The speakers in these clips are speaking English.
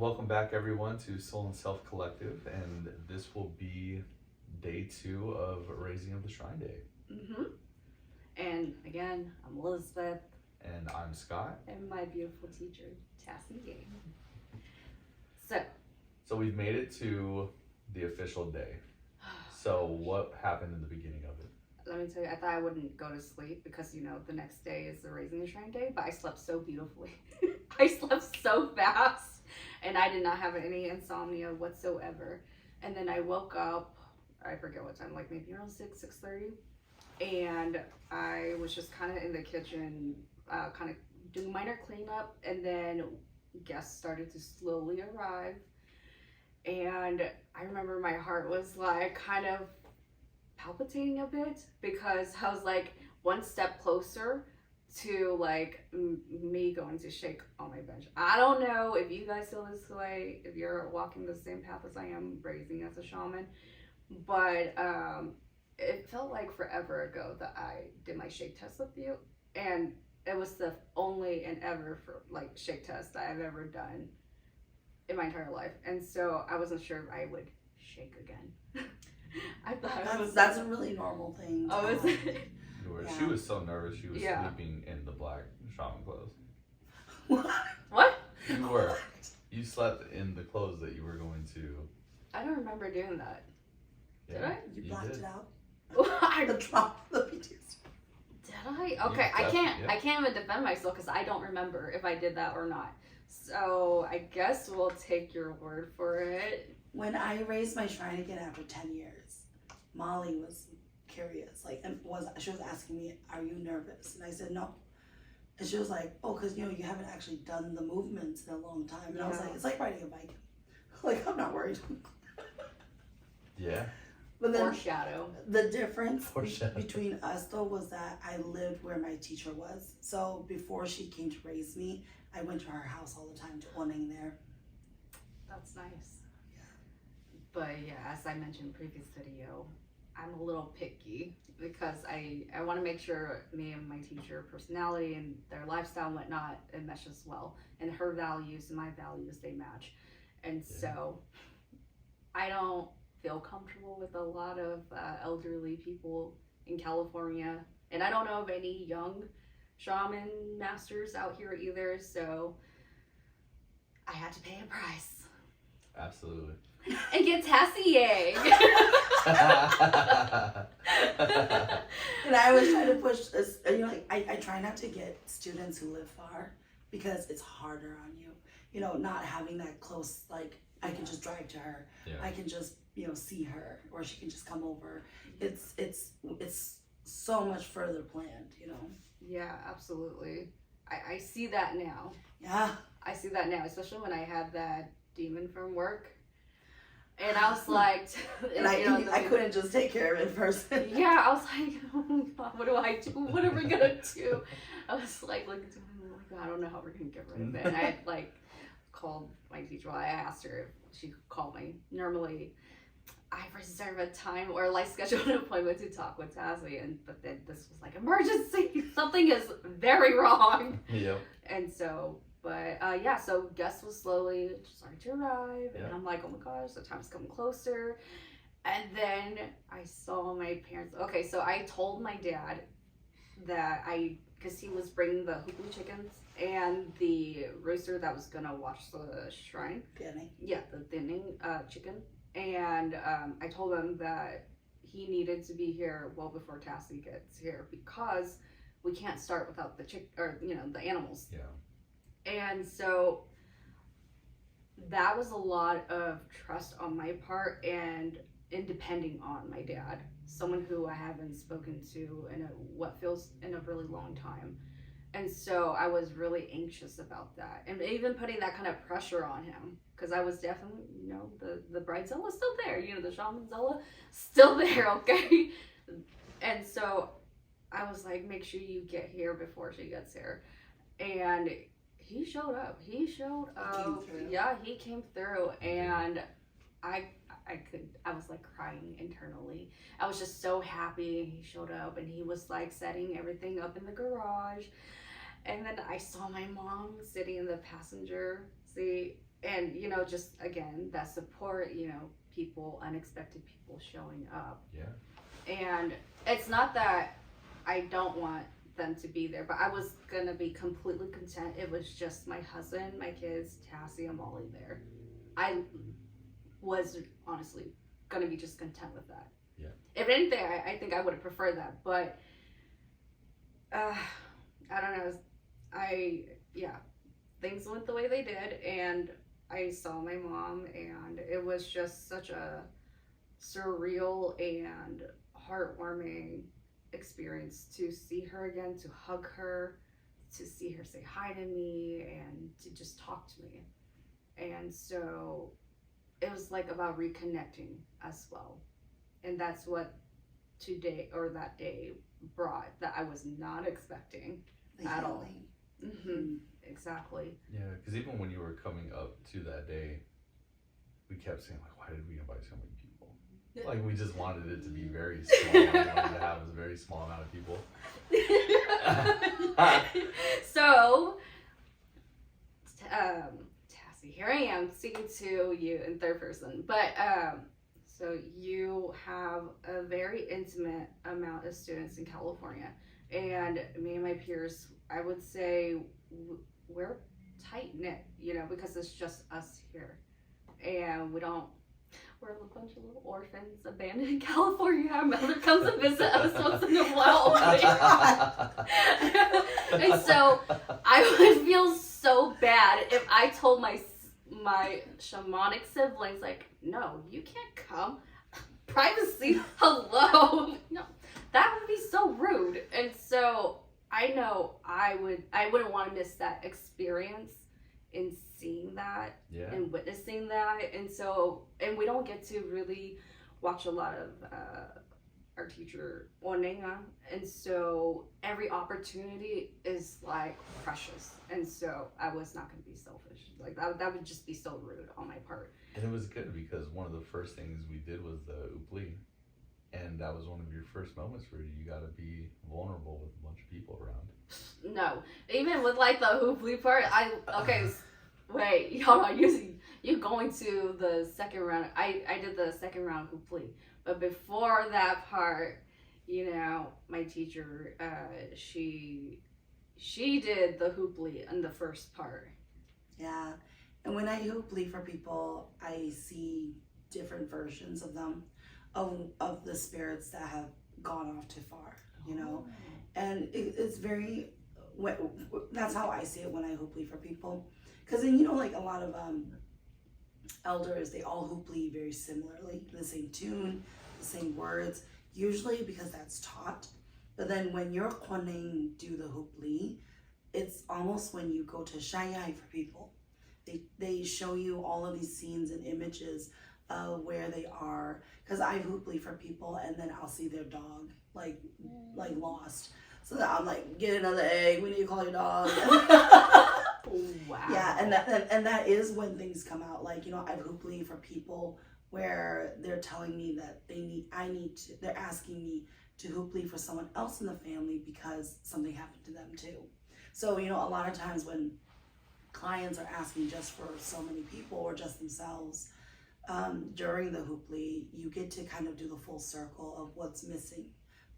welcome back everyone to Soul and Self Collective, and this will be day 2 of Raising of the Shrine Day. Mm-hmm. And again, I'm Elizabeth. And I'm Scott. And my beautiful teacher, Tassie. So we've made it to the official day. So what happened in the beginning of it? Let me tell you, I thought I wouldn't go to sleep because, the next day is the Raising the Shrine Day, but I slept so beautifully. I slept so fast, and I did not have any insomnia whatsoever. And then I woke up, I forget what time, like maybe around 6:30, and I was just kind of in the kitchen, kind of doing minor cleanup, and then guests started to slowly arrive. And I remember my heart was like kind of palpitating a bit because I was like one step closer to like me going to shake on my bench. I don't know if you guys feel this way, if you're walking the same path as I am, raising as a shaman, but it felt like forever ago that I did my shake test with you, and it was the only and ever for like shake test I've ever done in my entire life, and so I wasn't sure if I would shake again. I thought that's a really normal thing. Oh, is it? Yeah. She was so nervous. She was sleeping in the black shaman clothes. What? You were. You slept in the clothes that you were going to. I don't remember doing that. Yeah, did I? You blacked it out. I dropped the PTSD. Did I? Okay, I can't even defend myself because I don't remember if I did that or not. So I guess we'll take your word for it. When I raised my shrine again after 10 years, Molly was curious. She was asking me, "Are you nervous?" And I said, "No." And she was like, "Oh, because you haven't actually done the movements in a long time." And I was like, "It's like riding a bike. Like, I'm not worried." Yeah. But then Foreshadow. The difference between us though was that I lived where my teacher was. So before she came to raise me, I went to her house all the time, twinning there. That's nice. But yeah, as I mentioned in the previous video, I'm a little picky because I want to make sure me and my teacher personality and their lifestyle and whatnot, it meshes well. And her values and my values, they match. And so I don't feel comfortable with a lot of elderly people in California. And I don't know of any young shaman masters out here either. So I had to pay a price. Absolutely. And get Tassie egg. And I always try to push this, I try not to get students who live far because it's harder on you. Not having that close, I can just drive to her. Yeah. I can just, see her, or she can just come over. It's so much further planned, Yeah, absolutely. I see that now. Yeah. I see that now, especially when I had that demon from work. And I was like, and I couldn't just take care of it in person. Yeah, I was like, oh my God, what do I do? What are we gonna do? I was like looking to him, oh my God, I don't know how we're gonna get rid of it. And I had called my teacher. Well, I asked her if she could call me. Normally, I reserve a time or schedule an appointment to talk with Tassie, but then this was like emergency. Something is very wrong. Yep. And so. But so guests was slowly starting to arrive, and I'm like, oh my gosh, the time's coming closer. And then I saw my parents. Okay, so I told my dad that because he was bringing the hoopoo chickens and the rooster that was gonna watch the shrine. Thinning. Yeah, the thinning chicken. And I told him that he needed to be here well before Tassie gets here because we can't start without the the animals. Yeah. And so that was a lot of trust on my part and depending on my dad, someone who I haven't spoken to in what feels in a really long time. And so I was really anxious about that, and even putting that kind of pressure on him because I was definitely, the bridezilla still there, the shamanzilla still there, okay? And so I was like, make sure you get here before she gets here. And he showed up. He came through, and I was like crying internally. I was just so happy he showed up, and he was like setting everything up in the garage. And then I saw my mom sitting in the passenger seat, and you know, just again that support, you know, people, unexpected people showing up. Yeah. And it's not that I don't want them to be there, but I was gonna be completely content. It was just my husband, my kids, Tassie, and Molly there. I was honestly gonna be just content with that. Yeah. If anything, I think I would have preferred that, but I don't know. Things went the way they did, and I saw my mom, and it was just such a surreal and heartwarming experience to see her again, to hug her, to see her say hi to me, and to just talk to me. And so it was like about reconnecting as well. And that's what today or that day brought, that I was not expecting at all. Mm-hmm. Exactly. Yeah, because even when you were coming up to that day, we kept saying, like, why did we invite so many people? Like, we just wanted it to be very small. We wanted to have a very small amount of people. So, Tassie, here I am speaking to you in third person. But, so you have a very intimate amount of students in California. And me and my peers, I would say we're tight knit, you know, because it's just us here. And we're a bunch of little orphans abandoned in California. Our mother comes to visit us once in a while. And so I would feel so bad if I told my shamanic siblings, like, no, you can't come. Privacy, hello. No, that would be so rude. And so I know I wouldn't want to miss that experience in seeing that and witnessing that. And so, and we don't get to really watch a lot of our teacher Onenga, and so every opportunity is like precious. And so I was not going to be selfish. Like that would just be so rude on my part. And it was good because one of the first things we did was the Oopli. And that was one of your first moments where you got to be vulnerable with a bunch of people around. No, even with like the hooply part, wait, hold on, you going to the second round. I did the second round hooply, but before that part, you know, my teacher, she did the hooply in the first part. Yeah, and when I hooply for people, I see different versions of them. Of the spirits that have gone off too far, you know, and it's very, that's how I see it when I hooply for people, because then, you know, like a lot of elders, they all hooply very similarly, the same tune, the same words, usually because that's taught. But then when your Kwaneng do the hooply, it's almost when you go to Shayai for people, they show you all of these scenes and images where they are, because I hooply for people, and then I'll see their dog like lost, so that I'm like, get another egg, we need to call your dog. Wow. Yeah, and that is when things come out. Like, you know, I've hooply for people where they're telling me that they're asking me to hooply for someone else in the family because something happened to them too. So, you know, a lot of times when clients are asking just for so many people or just themselves, during the hooply, you get to kind of do the full circle of what's missing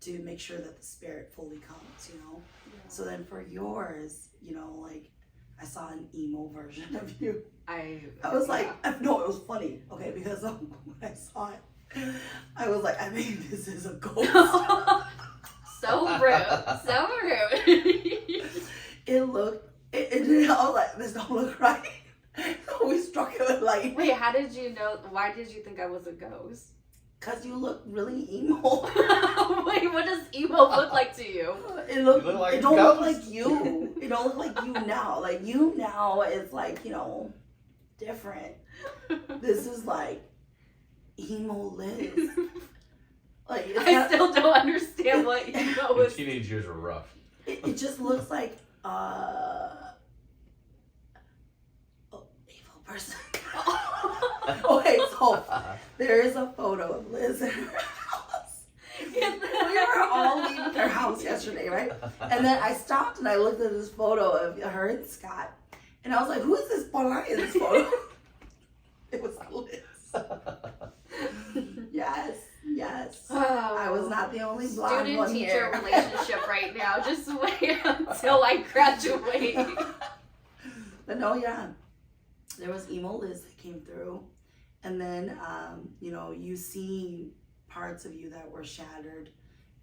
to make sure that the spirit fully comes, you know? Yeah. So then for yours, you know, like, I saw an emo version of you. I was like, no, it was funny, okay, because when I saw it, I was like, I think this is a ghost. So rude. It looked, I was like, this don't look right. So we struck it with like... Wait, how did you know? Why did you think I was a ghost? Because you look really emo. Wait, what does emo look like to you? It don't look like you. It don't look like you now. Like, you now is like, you know, different. This is like emo Liz. Like, I still don't understand what emo is. Your teenage years were rough. It just looks like person. Okay, so there is a photo of Liz in her house. We were all leaving her house yesterday, right? And then I stopped and I looked at this photo of her and Scott, and I was like, "Who is this boy in this photo?" not the only blonde one student-teacher here. relationship right now. Just wait until I graduate. But no, yeah. There was emo Liz that came through. And then, you know, you see parts of you that were shattered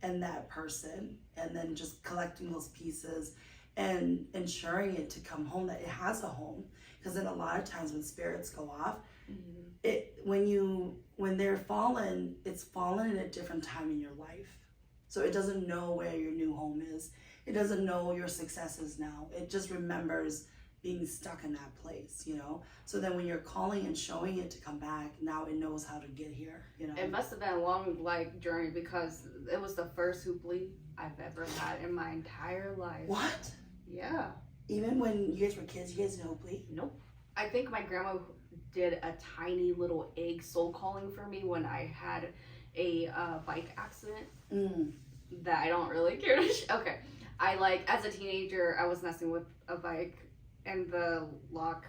in that person. And then just collecting those pieces and ensuring it to come home, that it has a home. Because then a lot of times when spirits go off, when they're fallen, it's fallen at a different time in your life. So it doesn't know where your new home is. It doesn't know your successes now. It just remembers being stuck in that place, you know? So then when you're calling and showing it to come back, now it knows how to get here, you know? It must have been a long, journey, because it was the first hooply I've ever had in my entire life. What? Yeah. Even when you guys were kids, you guys didn't hooply? Nope. I think my grandma did a tiny little egg soul calling for me when I had a bike accident that I don't really care to okay. As a teenager, I was messing with a bike and the lock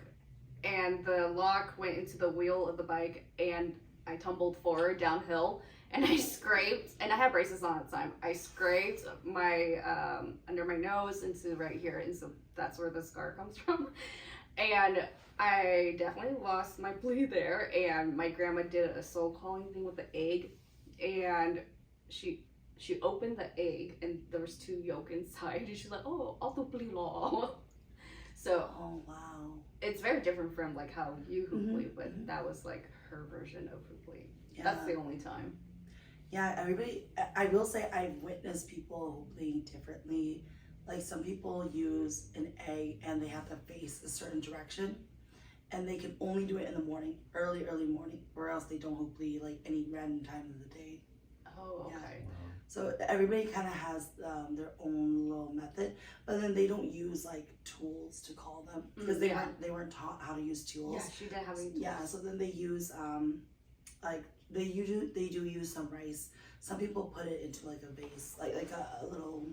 went into the wheel of the bike, and I tumbled forward downhill, and I scraped, and I had braces on at the time. I scraped my under my nose into right here, and so that's where the scar comes from. And I definitely lost my blee there, and my grandma did a soul calling thing with the egg, and she opened the egg, and there was 2 yolk inside, and she's like, oh, I'll do blee law. So, oh wow, it's very different from how you hooply, but that was her version of hooply. Yeah. That's the only time. Yeah, everybody. I will say I've witnessed people hooply differently. Like some people use an egg and they have to face a certain direction, and they can only do it in the morning, early morning, or else they don't hooply any random time of the day. Oh, okay. Yeah. So everybody kind of has their own little method, but then they don't use tools to call them, because they weren't taught how to use tools. Yeah, she didn't have any tools. Yeah, so then they use they do use some rice. Some people put it into a vase, like a little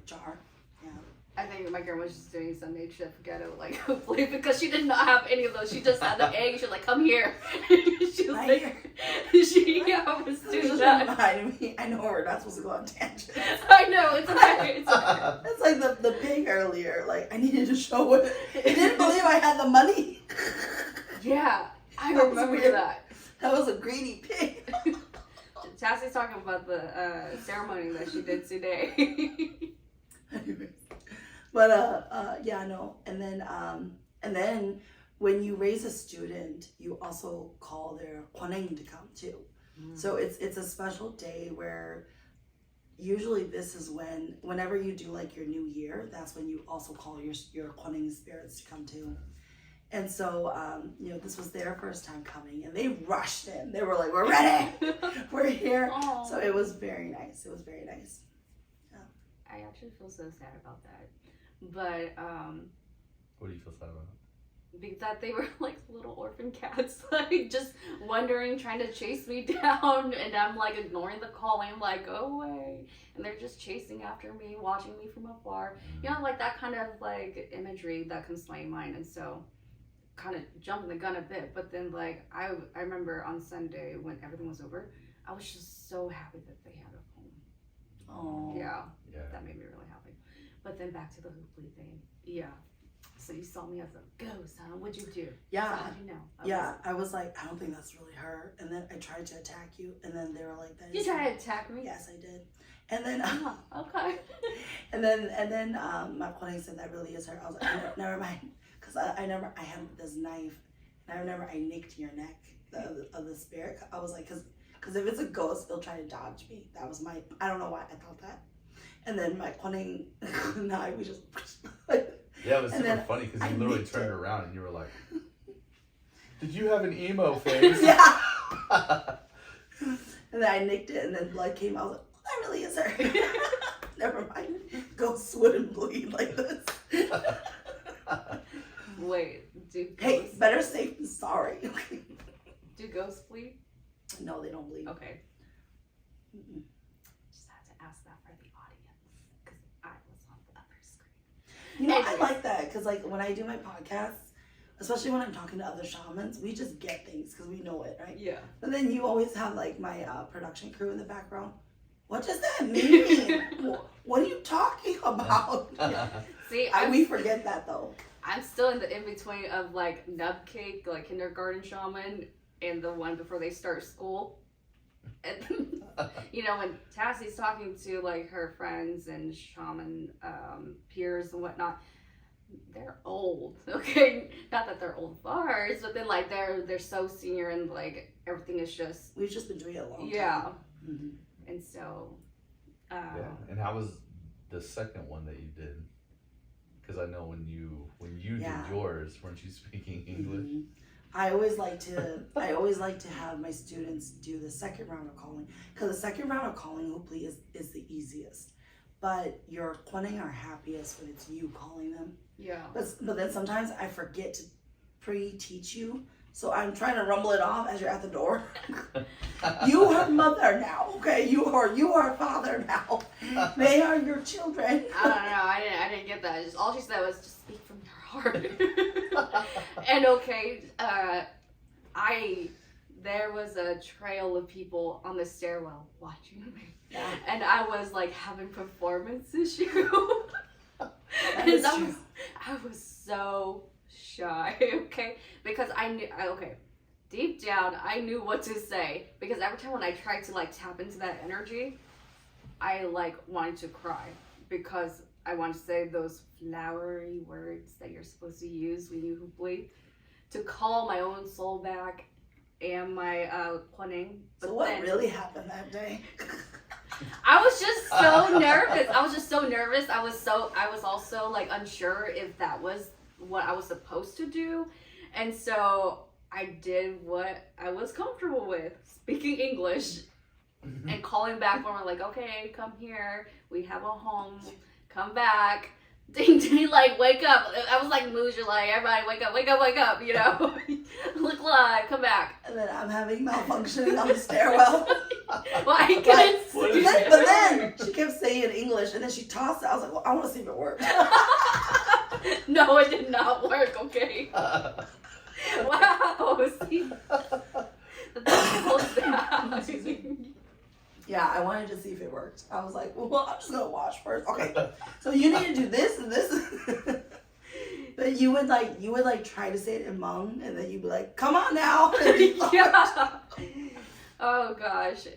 jar. Yeah. I think my grandma was just doing some makeshift ghetto hopefully, because she did not have any of those. She just had the egg. She was like, come here. She was was doing that. Reminded me. I know we're not supposed to go on tangents. I know, it's okay. It's okay. It's like the pig earlier. I needed to show it. It didn't believe I had the money. Yeah, I remember that. That was a greedy pig. Tassie's talking about the ceremony that she did today. Anyways. But yeah, no. And then when you raise a student, you also call their kwaneng to come too. So it's a special day where usually this is whenever you do your new year, that's when you also call your kwaneng spirits to come too. And so this was their first time coming, and they rushed in. They were like, we're ready, we're here. Aww. So it was very nice. It was very nice. Yeah. I actually feel so sad about that. But what do you feel sad about? That they were little orphan cats, just wandering, trying to chase me down, and I'm ignoring the calling, go away, and they're just chasing after me, watching me from afar. You know, that kind of imagery that comes to my mind, and so kind of jumping the gun a bit. But then I remember on Sunday when everything was over, I was just so happy that they had a home. Oh. Yeah, that made me really happy. But then back to the hooply thing. Yeah. So you saw me as a ghost, huh? What'd you do? Yeah. So how'd you know? I was like, I don't think that's really her. And then I tried to attack you, and then they were like, that you tried to attack me? Yes, I did. And then okay. and then my colleague said that really is her. I was like, never mind, because I had this knife, and I remember I nicked your neck of the spirit. I was like, because if it's a ghost, they'll try to dodge me. That was I don't know why I thought that. And then my kwaneng knife, we just yeah, it was super funny because you literally turned around and you were like, did you have an emo face? Yeah. And then I nicked it, and then blood came. I was like, oh, that really is her. Never mind. Ghosts wouldn't bleed like this. Wait, do ghosts... Hey, better safe than sorry. Do ghosts bleed? No, they don't bleed. Okay. Mm-mm. Just had to ask that for the audience, because I was on the other screen. You know, I like that, because when I do my podcasts, especially when I'm talking to other shamans, we just get things because we know it, right? Yeah. But then you always have my production crew in the background. what does that mean? What are you talking about? See, We forget that though. I'm still in the in-between of like nub cake, like kindergarten shaman, and the one before they start school. And, you know, when Tassie's talking to like her friends and shaman peers and whatnot, they're old, okay? Not that they're old farts, but then like they're so senior and like everything is just We've just been doing it a long time. yeah. Mm-hmm. And so Yeah. And how was the second one that you did? Because I know when you did yours, weren't you speaking English? Mm-hmm. I always like to have my students do the second round of calling, because the second round of calling hopefully is the easiest, but your Kwaneng are happiest when it's you calling them. Yeah. But then sometimes I forget to pre-teach you, so I'm trying to rumble it off as you're at the door. You are mother now, okay? You are father now. They are your children. I don't know. I didn't get that. Just all she said was just speak from your heart. And okay, there was a trail of people on the stairwell watching me, and I was like having performance issue. And I was so shy, okay, because I knew, deep down I knew what to say, because every time when I tried to like tap into that energy, I like wanted to cry, because I want to say those flowery words that you're supposed to use when you hupli to call my own soul back and my Kwaneng. So what really happened that day? I was just so nervous. I was also like unsure if that was what I was supposed to do. And so I did what I was comfortable with, speaking English and calling back when we're like, okay, come here. We have a home. Come back. Ding ding, like wake up. I was like Muja, like everybody wake up, you know. Look live, come back. And then I'm having malfunctioning on the stairwell. Well, I couldn't see. But then she kept saying English, and then she tossed it. I was like, well, I want to see if it works. No, it did not work, okay. Wow, see. Yeah, I wanted to see if it worked. I was like, well, I'm just gonna watch first. Okay, so you need to do this and this. But you would like try to say it in Hmong, and then you'd be like, come on now. Yeah. Oh gosh,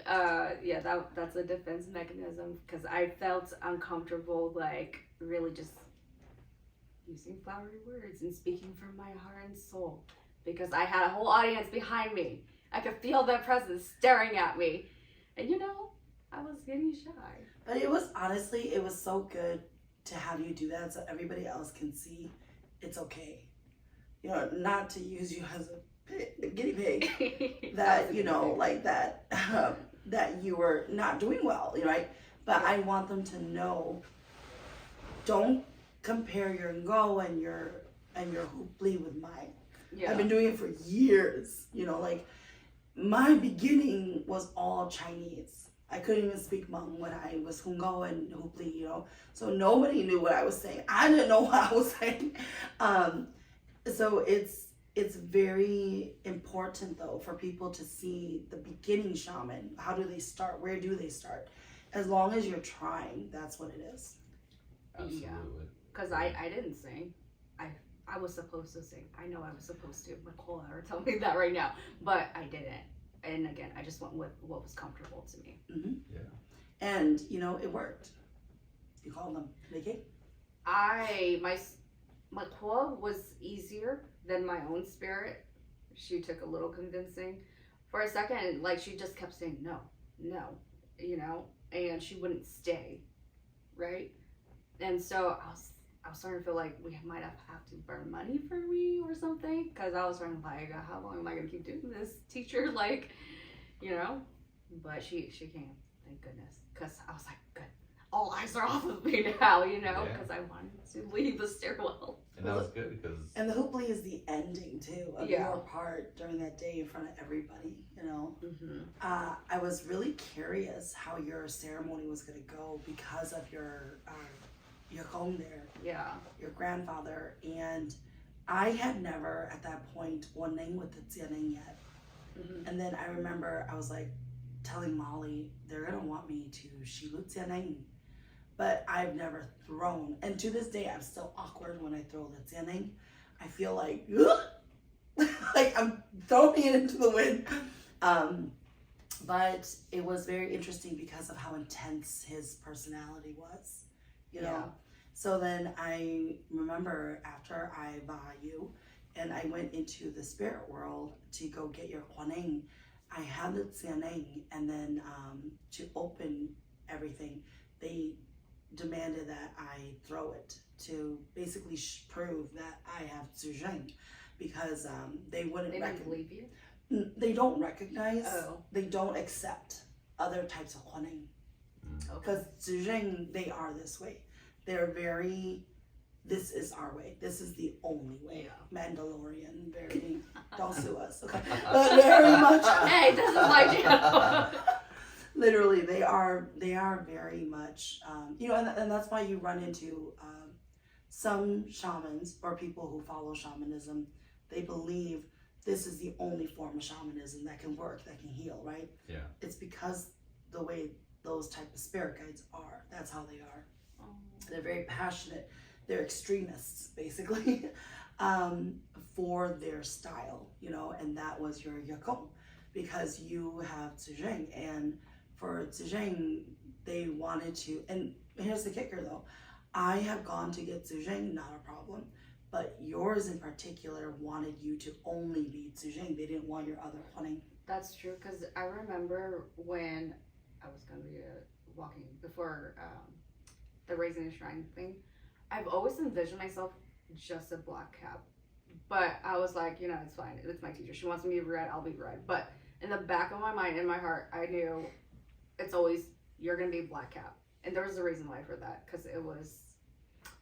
yeah, that's a defense mechanism, because I felt uncomfortable, like really just using flowery words and speaking from my heart and soul, because I had a whole audience behind me. I could feel their presence staring at me. And you know, I was getting shy. But it was so good to have you do that, so everybody else can see it's okay. You know, not to use you as a guinea pig. That, you know, like that, that you were not doing well, right? But I want them to know, don't compare your ngo and your hupli with mine. Yeah. I've been doing it for years, you know, like, my beginning was all Chinese. I couldn't even speak Hmong when I was Hungo and Hupli, you know. So nobody knew what I was saying. I didn't know what I was saying. So it's very important though for people to see the beginning shaman. How do they start? Where do they start? As long as you're trying, that's what it is. Absolutely. Yeah. Because I didn't sing. I was supposed to sing. I know I was supposed to. Nicole are telling me that right now, but I didn't. And again, I just went with what was comfortable to me. Mm-hmm. Yeah. And you know, it worked. You called them. They came. My core was easier than my own spirit. She took a little convincing. For a second, like she just kept saying no, you know, and she wouldn't stay, right? And so I was starting to feel like we might have to burn money for me or something, because I was trying to like, how long am I gonna keep doing this, teacher? Like, you know. But she came, thank goodness, because I was like, good, all eyes are off of me now, you know, because I wanted to leave the stairwell. And that was good because. And the hupli is the ending too of your part during that day in front of everybody, you know. Mm-hmm. I was really curious how your ceremony was gonna go because of your home there, your grandfather, and I had never at that point Waneng with the Tsianeng yet. Mm-hmm. And then I remember I was like, telling Molly they're gonna want me to shilu tsianeng, but I've never thrown. And to this day, I'm still awkward when I throw the tsianeng. I feel like, like I'm throwing it into the wind. But it was very interesting because of how intense his personality was, you know. Yeah. So then I remember after I Vayu and I went into the spirit world to go get your Kwaneng, I had the Tsianeng, and then to open everything, they demanded that I throw it to basically prove that I have Zhuzheng, because they wouldn't They didn't believe you? they don't recognize, Oh. they don't accept other types of Kwaneng. Okay. Because Zhuzheng, they are this way. They're very, this is our way. This is the only way. Yeah. Mandalorian, very, don't sue us, okay? But very much. Hey, this is my channel. Literally, they are very much, you know, and that's why you run into some shamans or people who follow shamanism. They believe this is the only form of shamanism that can work, that can heal, right? Yeah. It's because the way those type of spirit guides are. That's how they are. Oh. They're very passionate. They're extremists, basically, for their style, you know, and that was your Yakong, because you have Zhuzheng, and for Zhuzheng, they wanted to, and here's the kicker though, I have gone to get Zhuzheng, not a problem, but yours in particular wanted you to only be Zhuzheng. They didn't want your other Huaneng. That's true, because I remember when I was going to be walking before the Raising the Shrine thing, I've always envisioned myself just a black cap. But I was like, you know, it's fine. It's my teacher. She wants me to be red, I'll be red. But in the back of my mind, in my heart, I knew it's always, you're going to be black cap. And there was a reason why for that, because it was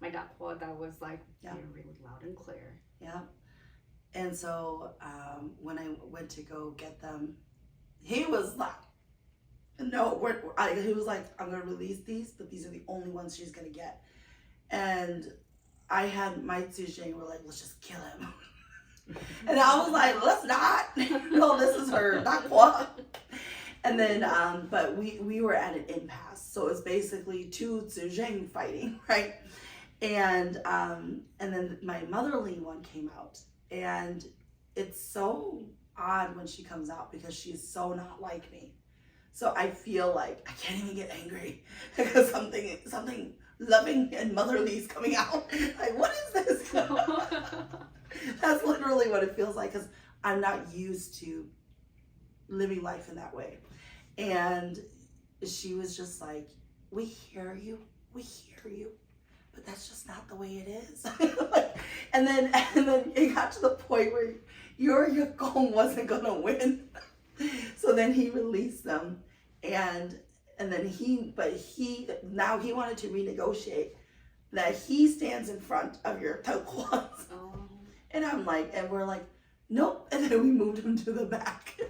my dakwa that was like, Yeah. being really loud and clear. Yeah. And so when I went to go get them, he was like, no, he was like, I'm going to release these, but these are the only ones she's going to get. And I had my Zhuzheng, were like, let's just kill him. And I was like, let's not. No, this is her, not Kwa. And then, but we were at an impasse. So it's basically two Zhuzheng fighting, right? And then my motherly one came out. And it's so odd when she comes out because she's so not like me. So I feel like I can't even get angry because something loving and motherly is coming out. Like, what is this? That's literally what it feels like, because I'm not used to living life in that way. And she was just like, we hear you, but that's just not the way it is. and then it got to the point where your Yakong wasn't gonna win. So then he released them, and then he now he wanted to renegotiate that he stands in front of your Tokwas. Oh. And I'm like, and we're like, nope. And then we moved him to the back.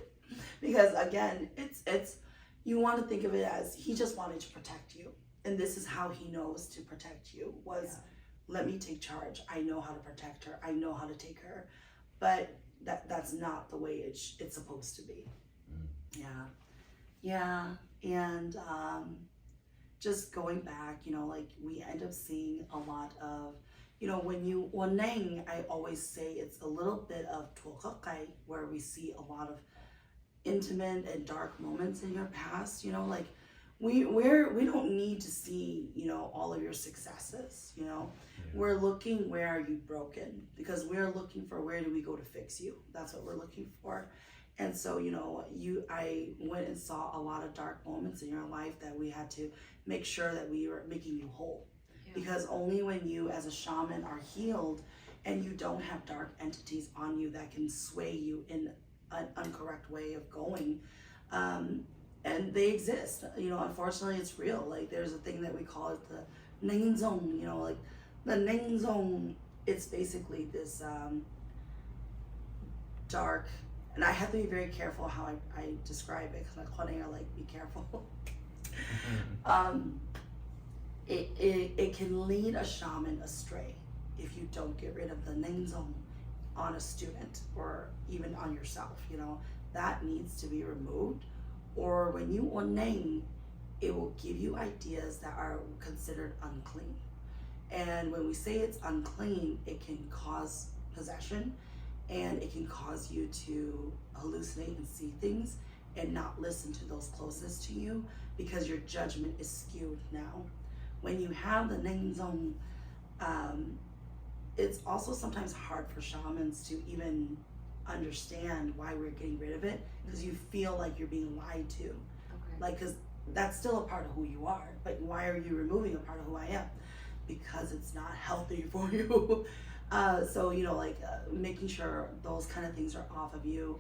Because again, it's you want to think of it as he just wanted to protect you. And this is how he knows to protect you, was let me take charge. I know how to protect her. I know how to take her. But that's not the way it's supposed to be. Yeah. And just going back, you know, like we end up seeing a lot of, you know, when you Waneng, I always say it's a little bit of Tuokakai, where we see a lot of intimate and dark moments in your past, you know, like we don't need to see, you know, all of your successes, you know. We're looking, where are you broken? Because we're looking for, where do we go to fix you? That's what we're looking for. And so, you know, I went and saw a lot of dark moments in your life that we had to make sure that we were making you whole. Yeah. Because only when you as a shaman are healed and you don't have dark entities on you that can sway you in an incorrect way of going, and they exist, you know, unfortunately it's real. Like there's a thing that we call it the Ning Zone, you know, like the Ning Zone, it's basically this dark, and I have to be very careful how I describe it, because my clients are like, be careful. It can lead a shaman astray if you don't get rid of the Ning Zone on a student or even on yourself, you know. That needs to be removed, or when you ordain, it will give you ideas that are considered unclean. And when we say it's unclean, it can cause possession, and it can cause you to hallucinate and see things and not listen to those closest to you because your judgment is skewed now. When you have the name zone, it's also sometimes hard for shamans to even understand why we're getting rid of it, because you feel like you're being lied to. Okay. Like, because that's still a part of who you are. Like, why are you removing a part of who I am? Because it's not healthy for you. So, making sure those kind of things are off of you.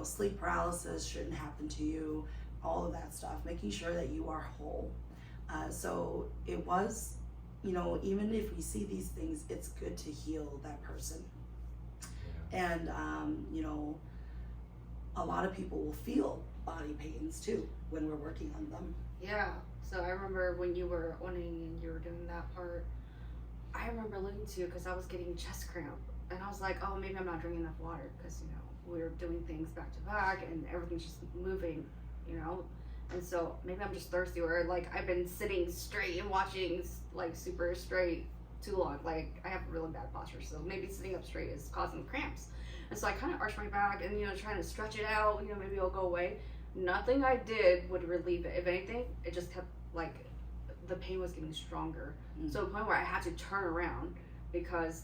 Sleep paralysis shouldn't happen to you. All of that stuff. Making sure that you are whole. So it was, even if we see these things, it's good to heal that person. Yeah. And, a lot of people will feel body pains too when we're working on them. Yeah. So I remember when you were owning and you were doing that part, I remember looking to you because I was getting chest cramp. And I was like, oh, maybe I'm not drinking enough water because, we were doing things back to back and everything's just moving, And so maybe I'm just thirsty, or like I've been sitting straight and watching like super straight too long. Like I have really bad posture, so maybe sitting up straight is causing cramps. And so I kind of arched my back and, trying to stretch it out, maybe it'll go away. Nothing I did would relieve it. If anything, it just kept like the pain was getting stronger. Mm-hmm. So to the point where I had to turn around because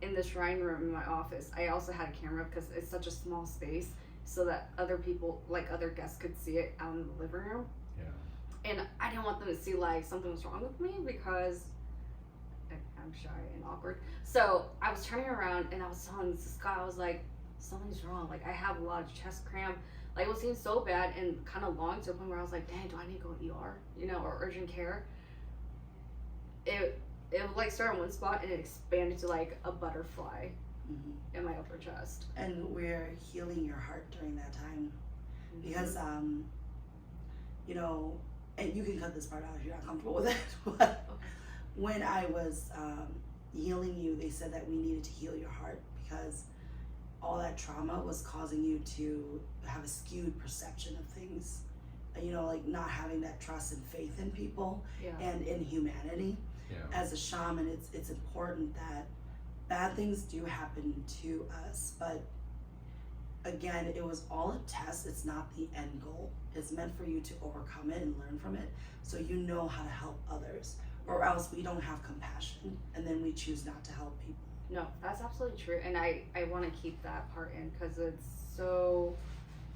in the shrine room in my office, I also had a camera because it's such a small space so that other people, like other guests, could see it out in the living room. Yeah. And I didn't want them to see like something was wrong with me because I'm shy and awkward. So I was turning around and I was telling Scott, I was like, something's wrong. Like I have a lot of chest cramp. Like it was getting so bad and kind of long to the point where I was like, dang, do I need to go to ER? Or urgent care? It like started in one spot and it expanded to like a butterfly in my upper chest. And we're healing your heart during that time. Because, and you can cut this part out if you're not comfortable with it, but when I was healing you, they said that we needed to heal your heart because all that trauma was causing you to have a skewed perception of things. Like not having that trust and faith in people and in humanity. Yeah. As a shaman, it's important that bad things do happen to us, but again, it was all a test. It's not the end goal. It's meant for you to overcome it and learn from it so you know how to help others, or else we don't have compassion and then we choose not to help people. No, that's absolutely true, and I want to keep that part in because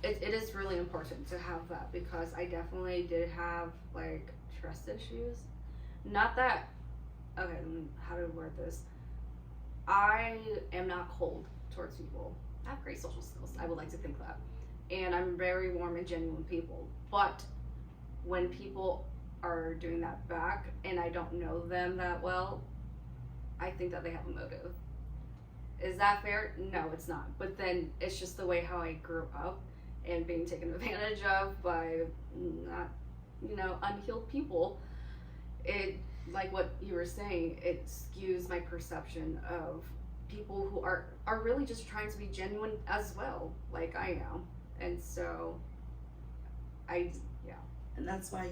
it is really important to have that, because I definitely did have like trust issues. Not that, okay, how to word this? I am not cold towards people. I have great social skills. I would like to think that. And I'm very warm and genuine people. But when people are doing that back and I don't know them that well, I think that they have a motive. Is that fair? No, it's not. But then it's just the way how I grew up and being taken advantage of by not, unhealed people. It, like what you were saying, it skews my perception of people who are really just trying to be genuine as well, like I am. And so and that's why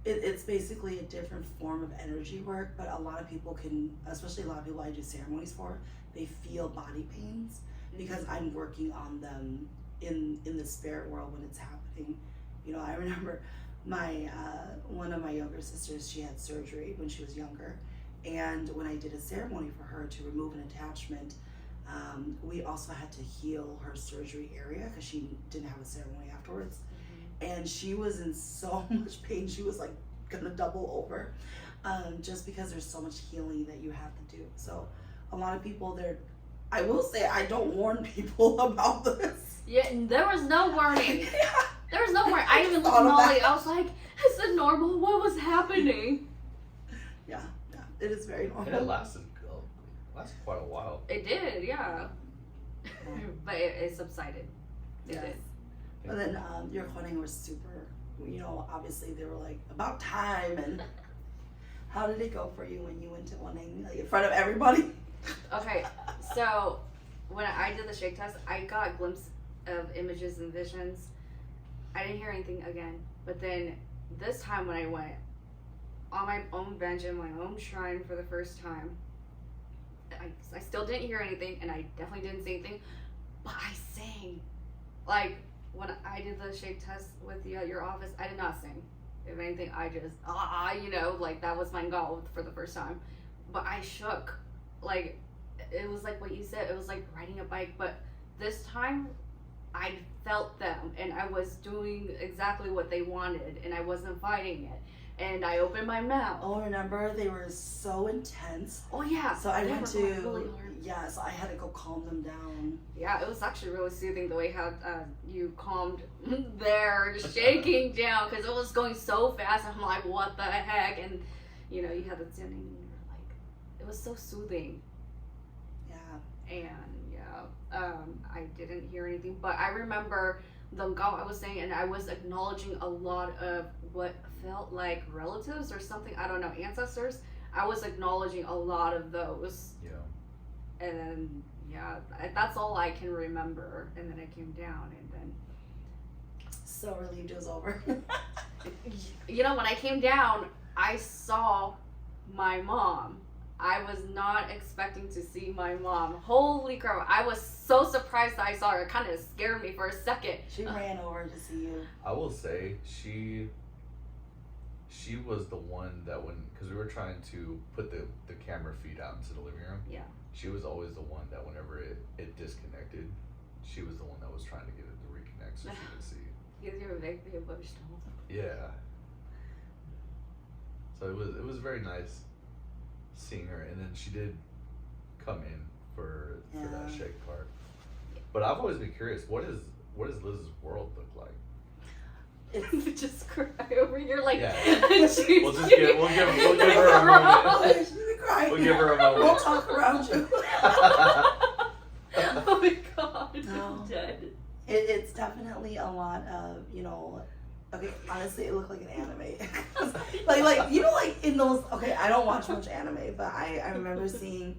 it's basically a different form of energy work, but a lot of people can, especially a lot of people I do ceremonies for, they feel body pains because I'm working on them in the spirit world when it's happening. I remember my one of my younger sisters, she had surgery when she was younger, and when I did a ceremony for her to remove an attachment, we also had to heal her surgery area because she didn't have a ceremony afterwards. And she was in so much pain, she was like gonna double over, just because there's so much healing that you have to do. So a lot of people, I will say, I don't warn people about this. Yeah, there was no warning. There was no warning. I even looked at Molly, I was like, is it normal? What was happening? Yeah, it is very normal. And it lasted quite a while. It did, yeah. But it subsided. It did. But then your wedding was super, obviously they were like, about time. And how did it go for you when you went to wedding, like in front of everybody? Okay, so when I did the shake test, I got a glimpse of images and visions. I didn't hear anything again. But then this time when I went on my own bench in my own shrine for the first time, I still didn't hear anything, and I definitely didn't say anything, but I sang. Like, when I did the shake test with you at your office, I did not sing. If anything, I just, like, that was my goal for the first time. But I shook. Like, it was like what you said, it was like riding a bike, but this time, I felt them, and I was doing exactly what they wanted, and I wasn't fighting it. And I opened my mouth. Oh, remember, they were so intense. Oh yeah. So I went to, really hard. yeah, so I had to go calm them down. Yeah, it was actually really soothing the way how you calmed their shaking down, because it was going so fast. I'm like, what the heck? And you know, you had the tuning, and you were like, it was so soothing. Yeah. And yeah, I didn't hear anything, but I remember the God I was saying, and I was acknowledging a lot of what felt like relatives or something, I don't know, ancestors. I was acknowledging a lot of those. Yeah. And then, yeah, that's all I can remember. And then I came down, and then. So relieved it was over. You know, when I came down, I saw my mom. I was not expecting to see my mom. Holy crap. I was so surprised that I saw her. It kind of scared me for a second. She ran over to see you. I will say she was the one that because we were trying to put the camera feed out into the living room. Yeah. She was always the one that whenever it disconnected, she was the one that was trying to get it to reconnect so she could see. Because you were very emotional. Yeah. So it was very nice seeing her, and then she did come in for that shake part. But I've always been curious, what does Liz's world look like? It's just cry over here like yeah. We'll give her a moment. We'll give her a moment. We'll talk around you. Oh my god, No. I'm dead. It's definitely a lot of, you know, okay, honestly, it looked like an anime. like you know, like in those, okay, I don't watch much anime, but I remember seeing,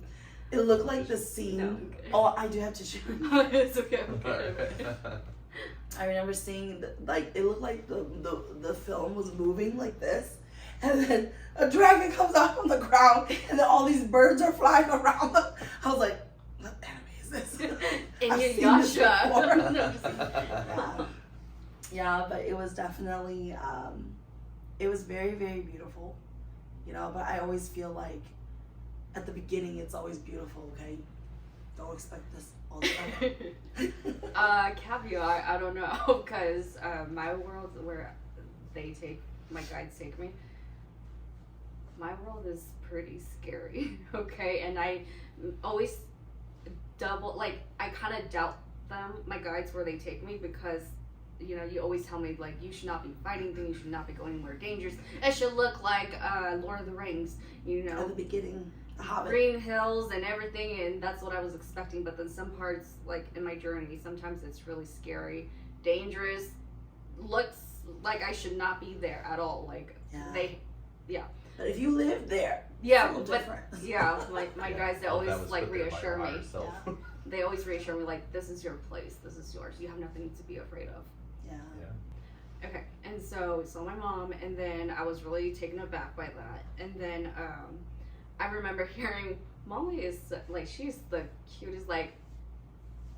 it looked like the scene. No, okay. Oh, I do have tissue. It's okay. I remember seeing, like, it looked like the film was moving like this, and then a dragon comes out from the ground, and then all these birds are flying around them. I was like, what anime is this? Inuyasha. Yeah, but it was definitely, it was very, very beautiful, you know, but I always feel like at the beginning it's always beautiful, okay? Don't expect this all the time. Caveat, I don't know, because my world where my guides take me, my world is pretty scary, okay? And I always I kind of doubt them, my guides, where they take me, because you know, you always tell me, like, you should not be fighting things, you should not be going anywhere dangerous. It should look like Lord of the Rings, you know. At the beginning, the Hobbit. Green hills and everything, and that's what I was expecting. But then some parts, like in my journey, sometimes it's really scary, dangerous, looks like I should not be there at all. Like, But if you live there, yeah, it's but different. Yeah, like my guys, they always like put there by reassure your me. higher self. Yeah. They always reassure me, like, this is your place, this is yours. You have nothing to be afraid of. Yeah. Okay, and so we saw my mom, and then I was really taken aback by that. And then I remember hearing Molly is like, she's the cutest, like,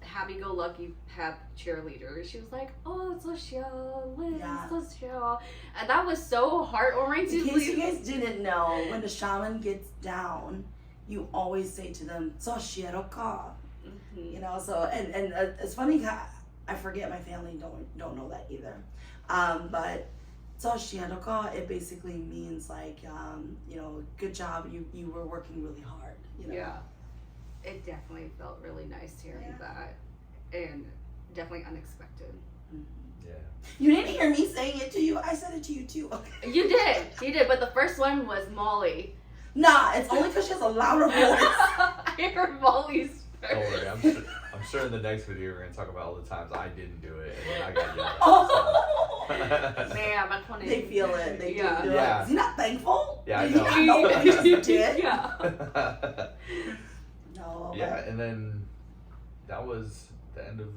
happy-go-lucky pep cheerleader. She was like, oh, it's Liz, Yeah. and that was so heart-warming to In case you me. guys didn't know, when the shaman gets down, you always say to them, "Soshiro ka." Mhm. You know, so and it's funny, I forget, my family don't know that either. But "Soshiro ka," it basically means like, you know, good job, you were working really hard. You know. Yeah, it definitely felt really nice hearing that, and definitely unexpected. Yeah. You didn't hear me saying it to you. I said it to you too. Okay. You did, but the first one was Molly. Nah, it's only because she has a louder voice. I heard Molly's first. Don't worry, I'm sure in the next video we're gonna talk about all the times I didn't do it and then I got yelled Oh. at. Man, I'm 20. They feel it. They do. They're Yeah. like, is he not thankful? Yeah, I know. I know what he just did. Yeah. No. Yeah, and then that was the end of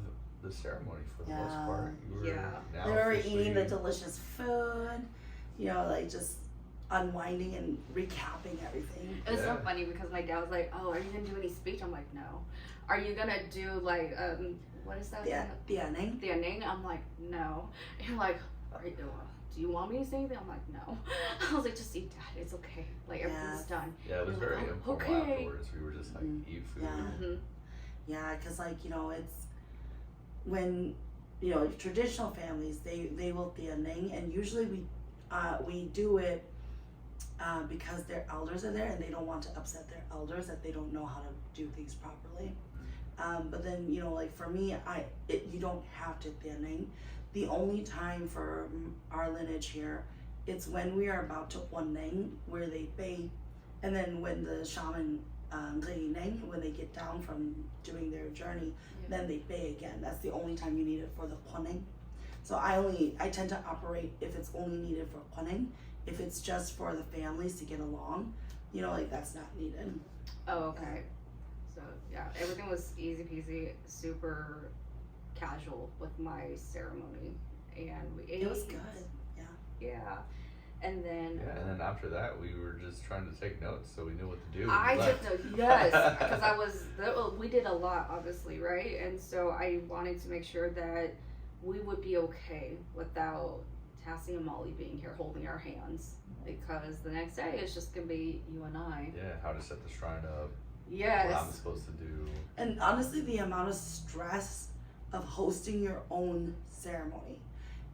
the ceremony for the Yeah. most part. You were Yeah. now They were officially- eating the delicious food, you know, like just unwinding and recapping everything. It was so Yeah. funny because my dad was like, "Oh, are you gonna do any speech?" I'm like, "No." Are you gonna do like what is that? The ending. The ending? I'm like, "No." And you're like, "Do you want me to say anything?" I'm like, "No." I was like, "Just eat, Dad. It's okay. Like everything's done." Yeah, it was You're very like, "Oh, informal okay." afterwards. We were just like eat food. Yeah. Mhm. Yeah, because like, you know, it's when, you know, traditional families, they will the ending, and usually we do it because their elders are there and they don't want to upset their elders, that they don't know how to do things properly. But then, you know, like for me, you don't have to the ending. The only time for our lineage here, it's when we are about to Waneng, where they pay, and then when the shaman when they get down from doing their journey, then they pay again. That's the only time you need it for the Waneng. So I tend to operate if it's only needed for Waneng. If it's just for the families to get along, you know, like that's not needed. Oh, okay. So yeah, everything was easy peasy, super casual with my ceremony, and we ate. It was good. Yeah, and then Yeah, and then after that, we were just trying to take notes so we knew what to do. I We left. took notes, yes, because we did a lot, obviously, right? And so I wanted to make sure that we would be okay without Tassie and Molly being here holding our hands, because the next day it's just gonna be you and I. Yeah, how to set the shrine up. What I'm Yes. supposed to do. And honestly, the amount of stress of hosting your own ceremony,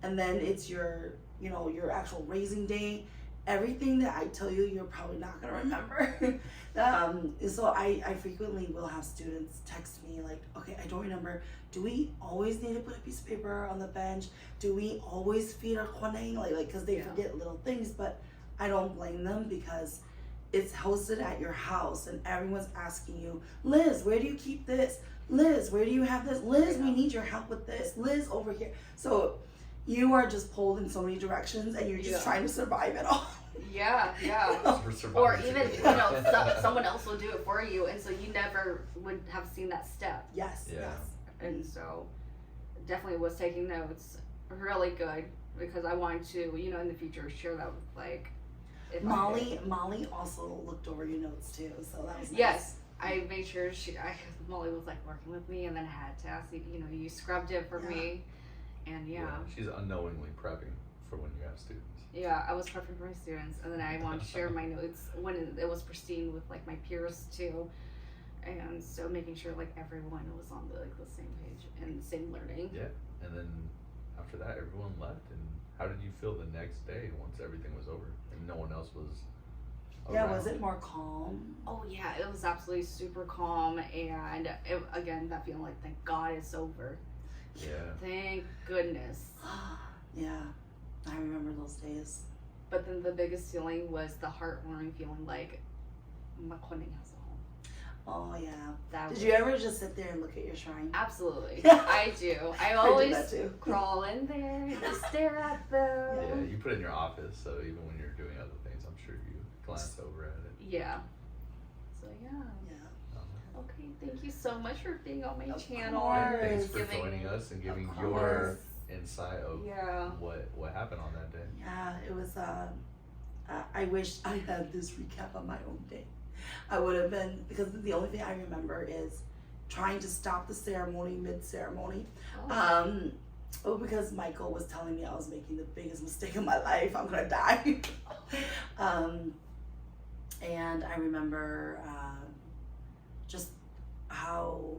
and then it's your, you know, your actual raising day. Everything that I tell you, you're probably not gonna remember. So I frequently will have students text me like, okay, I don't remember. Do we always need to put a piece of paper on the bench? Do we always feed our Kwaneng? Like, because they forget little things, but I don't blame them because it's hosted at your house and everyone's asking you, Liz, where do you keep this? Liz, where do you have this? Liz, we need your help with this. Liz, over here. So you are just pulled in so many directions and you're just trying to survive it all. Yeah. For survivors Or to even, get you there. know, someone else will do it for you, and so you never would have seen that step. Yes. Yeah. Yes. And so definitely was taking notes really good, because I wanted to, you know, in the future share that with like if Molly also looked over your notes too, so that was nice. Yes, I made sure Molly was like working with me, and then I had Tassie, you know, you scrubbed it for me, and She's unknowingly prepping for when you have students. Yeah, I was prepping for my students, and then I wanted to share my notes when it was pristine with like my peers too, and so making sure like everyone was on the same page and the same learning. Yeah, and then after that, everyone left. And how did you feel the next day once everything was over and no one else was around? Yeah, was it more calm? Oh yeah, it was absolutely super calm, and again that feeling like thank God it's over. Yeah. Thank goodness. Yeah, I remember those days. But then the biggest feeling was the heartwarming feeling like Makoning has a home. Oh yeah. That Did was, you ever just sit there and look at your shrine? Absolutely. Yeah. I do. I I always do that too. crawl in there and just stare at them. Yeah, you put it in your office, so even when you're doing other things, I'm sure you glance over at it. Yeah. So yeah. Yeah. Okay, thank you so much for being on my Of channel. course. Thanks for Giving- joining us and giving Of your course. insight of Yeah. what happened on that day. Yeah, it was. I wish I had this recap on my own day. I would have been, because the only thing I remember is trying to stop the ceremony mid-ceremony. Oh. Because Michael was telling me I was making the biggest mistake of my life. I'm gonna die. And I remember just how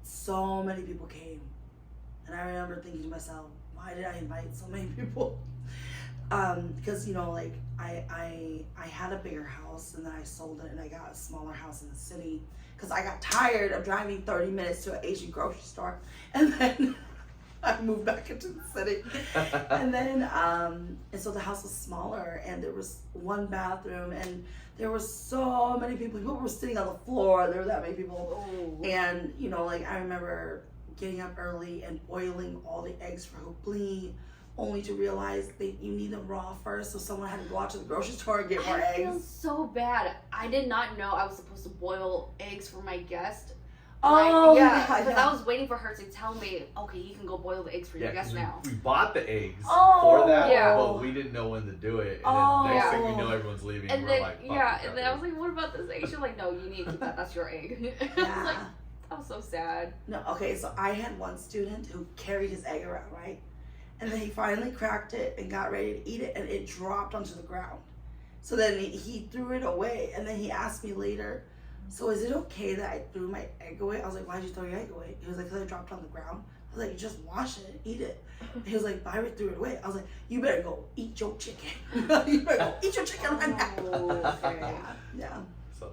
so many people came, and I remember thinking to myself, why did I invite so many people? Because you know, like I had a bigger house and then I sold it and I got a smaller house in the city because I got tired of driving 30 minutes to an Asian grocery store, and then I moved back into the city. And then and so the house was smaller and there was one bathroom and there were so many people. People were sitting on the floor. There were that many people. Oh. And you know, like I remember getting up early and boiling all the eggs for hupli, only to realize that you need them raw first, so someone had to go out to the grocery store and get more I feel eggs. so bad. I did not know I was supposed to boil eggs for my guest. Oh, yeah, yeah, because yeah. I was waiting for her to tell me, okay, you can go boil the eggs for your Yeah, guests 'cause now. we bought the eggs Oh. for that, Yeah. but we didn't know when to do it. And Oh. then next thing we know, everyone's leaving. And we're then, like, fuck, yeah, we and got then I was eggs. like, what about this egg? She's like, no, you need to keep that. That's your egg. I was Yeah. like, I was so sad. No, okay, so I had one student who carried his egg around, right? And then he finally cracked it and got ready to eat it, and it dropped onto the ground. So then he threw it away, and then he asked me later, so is it okay that I threw my egg away? I was like, why'd you throw your egg away? He was like, because I dropped it on the ground. I was like, you just wash it and eat it. He was like, but I threw it away. I was like, you better go eat your chicken. You better go eat your chicken right now. Oh, okay. Yeah. So,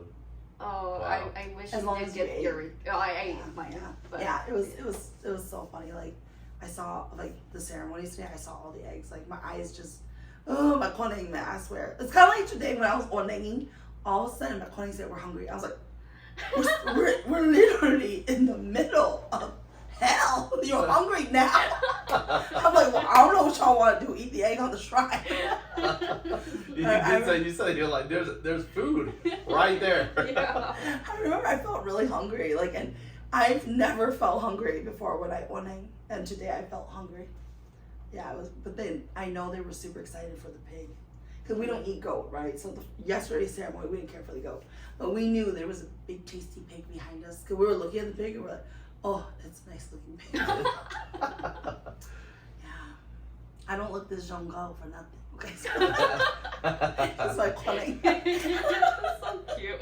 Oh, Wow. I wish As you long did as you get ate. your. Oh, I ate mine. Yeah, But yeah, it was so funny. Like I saw like the ceremonies today. I saw all the eggs. Like my eyes just, oh my koning man, I swear. It's kind of like today when I was ordaining. All of a sudden my koning said we're hungry. I was like, we're literally in the middle of hell. You're hungry now. I'm like, well, I don't know what y'all want to do. Eat the egg on the shrine. you said you're like, there's food right there. yeah. I remember I felt really hungry. Like, and I've never felt hungry before when and today I felt hungry. Yeah, it was. But then I know they were super excited for the pig, because we don't eat goat, right? So yesterday's ceremony, we didn't care for the goat, but we knew there was a big tasty pig behind us, because we were looking at the pig and we're like, oh, it's a nice looking pig. Yeah, I don't look this young girl for nothing. Okay, so it's like funny. so cute.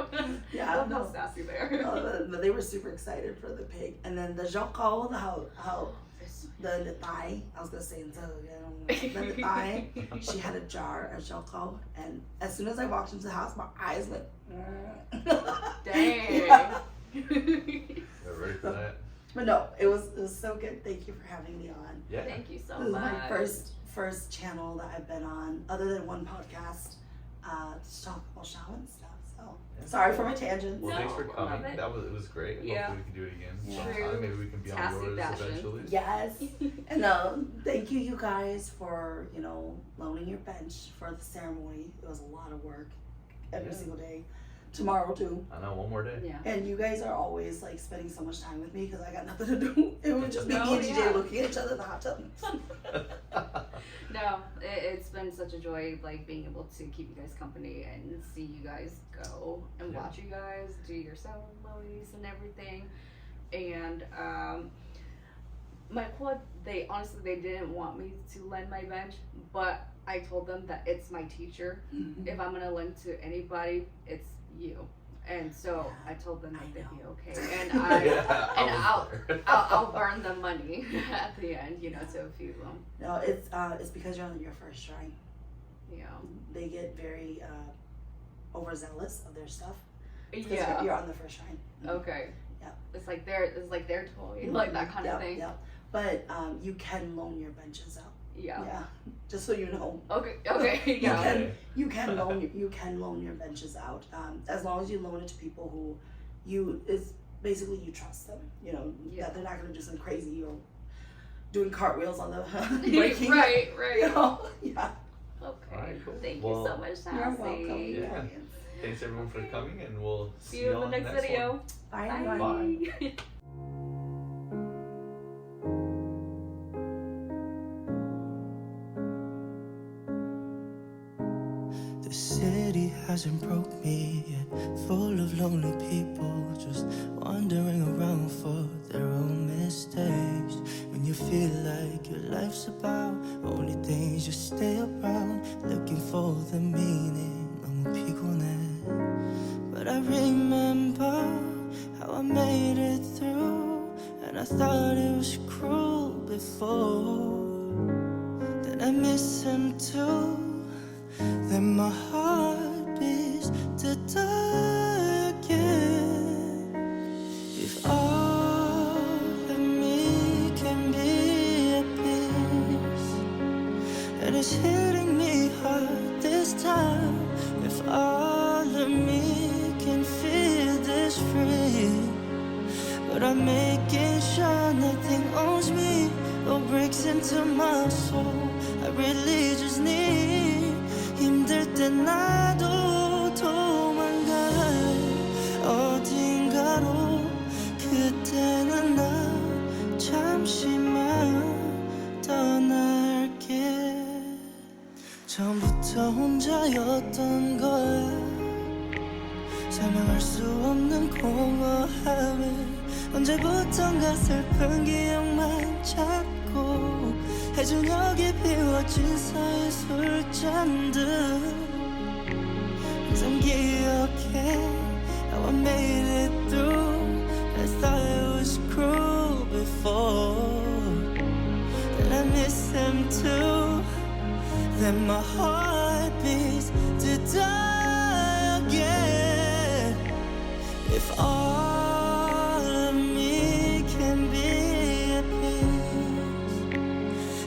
Yeah, I love no. how sassy they are. But they were super excited for the pig, and then the joko, how the thigh, I was gonna say the thigh, she had a jar of joko, and as soon as I walked into the house, my eyes went. Dang. Yeah. You're ready for that? But no, it was so good. Thank you for having me on. Yeah. Thank you so This is much. my first channel that I've been on, other than one podcast, to talk about Shaman stuff. So Yeah. sorry for my tangents. Well, thanks for No, coming. love it. It was great. Yeah. Hopefully we can do it again Yeah. sometime. True. Maybe we can be on Tassie yours fashion. eventually. Yes. And thank you guys for, loaning your bench for the ceremony. It was a lot of work every Yeah. single day. Tomorrow too. I know, one more day. Yeah. And you guys are always like spending so much time with me because I got nothing to do. It would just be No, me and DJ yeah. looking at each other in the hot tub. No, it's been such a joy, like being able to keep you guys company and see you guys go and Yeah. watch you guys do your ceremonies and everything. And my quad, they didn't want me to lend my bench, but I told them that it's my teacher. If I'm gonna lend to anybody, it's you. And so I told them that I they'd be know. okay, and Yeah, I'll burn the money at the end, to feed them. No, it's because you're on your first shrine. Yeah. They get very overzealous of their stuff. Because Yeah. you're on the first shrine. Okay. Yeah. It's like their toy, like that kind of thing. Yeah. But you can loan your benches out. Yeah. Yeah. Just so you know. Okay. Okay. You Yeah. can you can loan your benches out, as long as you loan it to people who you trust them. Yeah. That they're not gonna do some crazy doing cartwheels on the breaking. Right. Yeah. Okay. Alright, cool. Thank Well, you so much, Tassie. You're welcome. Yeah. Thanks everyone for coming, and we'll See you in the on next one. video. Bye, Bye. everyone. Bye. The city hasn't broke me yet, full of lonely people just wandering around for their own mistakes. When you feel like your life's about only things, you stay around looking for the meaning. 너무 피곤해. But I remember how I made it through, and I thought it was cruel before. Then I miss him too. Then my heart beats to die again. If all of me can be at peace, and it's hitting me hard this time. If all of me can feel this free, but I'm making sure nothing owns me or breaks into my soul. I really just need 힘들 때 나도 도망갈 어딘가로 그때 처음부터 혼자였던 거야. 설명할 수 없는 공허함에 언제부턴가 슬픈 기억만 찾고 해저녁에 비워진 사이 술잔들 항상 기억해 how I made it through. I thought it was cruel before that I miss him too. Then my heart beats to die again. If all of me can be at peace,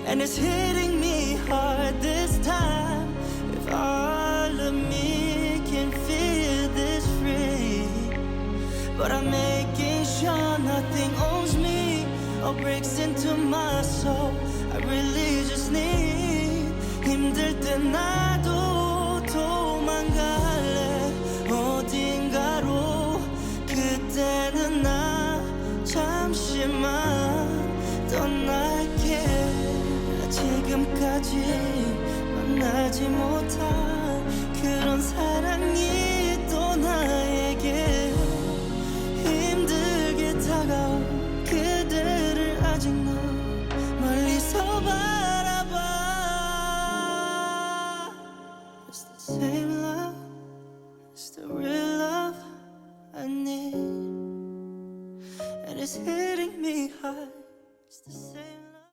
and it's hitting me hard this time. If all of me can feel this free, but I'm making sure nothing owns me or breaks into my soul. I really just need 힘들 때 나도 도망갈래 어딘가로. 그때는 나 잠시만 떠날게. 지금까지 만나지 못한 그런 사랑이 또 나에게 힘들게 다가온 그대를 아직 너 멀리서 바라봐. It's the same love, it's the real love I need, and it's here